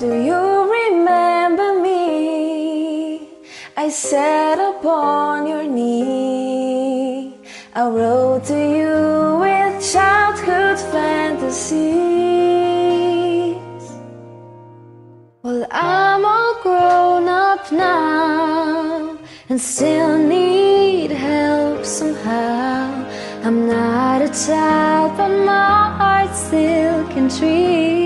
Do you remember me? I sat upon your knee. I wrote to you with childhood fantasies. Well, I'm all grown up now and still need help somehow. I'm not a child, but my heart still can dream.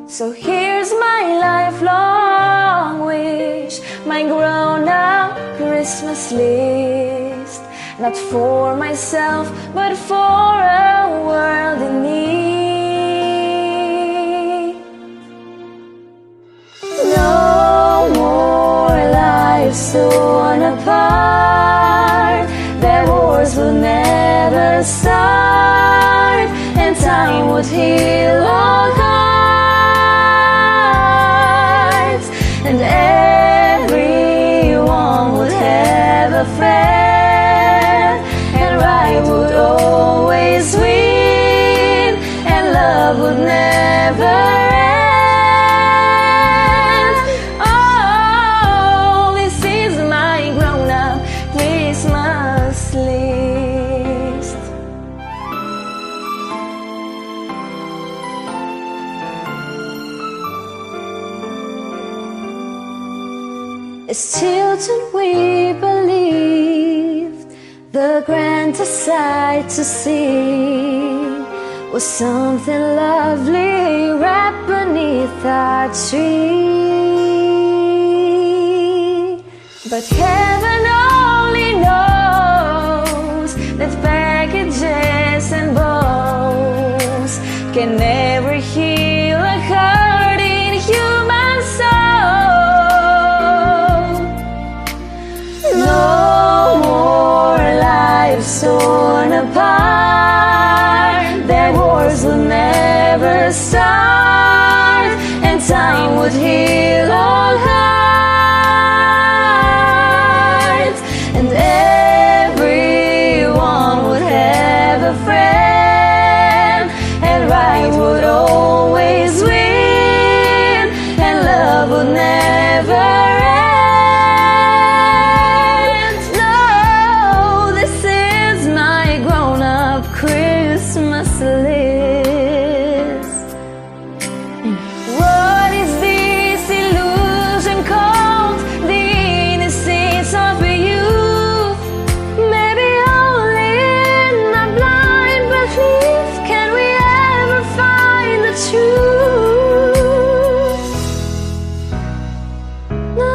So here's my lifelong wish, my grown-up Christmas list. Not for myself, but for a world in need. No more lives torn apart. Their wars will never start, and time would heal all hearts, and everyone would have a friend, and right would always win, and love would never end. Oh, this is my grown-up Christmas list. As children we believed the grandest sight to see was something lovely wrapped beneath our tree. But heaven only knows that packages and bows can never heal a hurting human soul. No more lives torn apart. Their wars will never start, and time would heal all hearts, and everyone would have a friend, and right would always win, and love would never end. No, this is my grown-up Christmas list. What is this illusion called? The innocence of youth. Maybe only in a blind belief can we ever find the truth. No.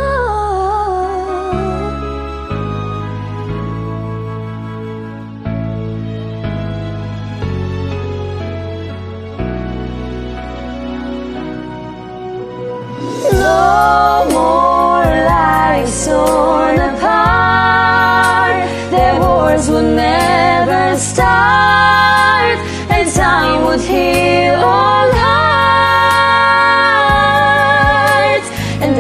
No more lives torn apart. Their wars will never start, and time would heal all hearts, and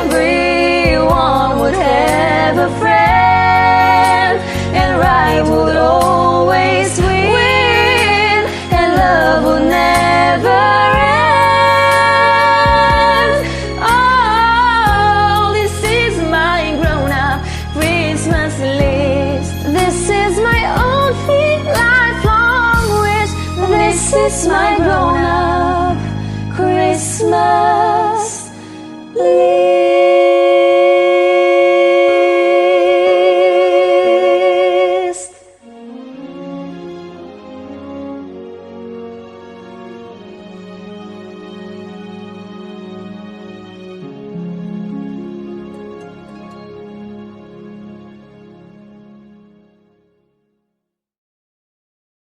everyone would have a friend, and right would always win, and love would never end. Oh, this is my grown-up Christmas list. This is my only lifelong wish. This is my grown-up Christmas list.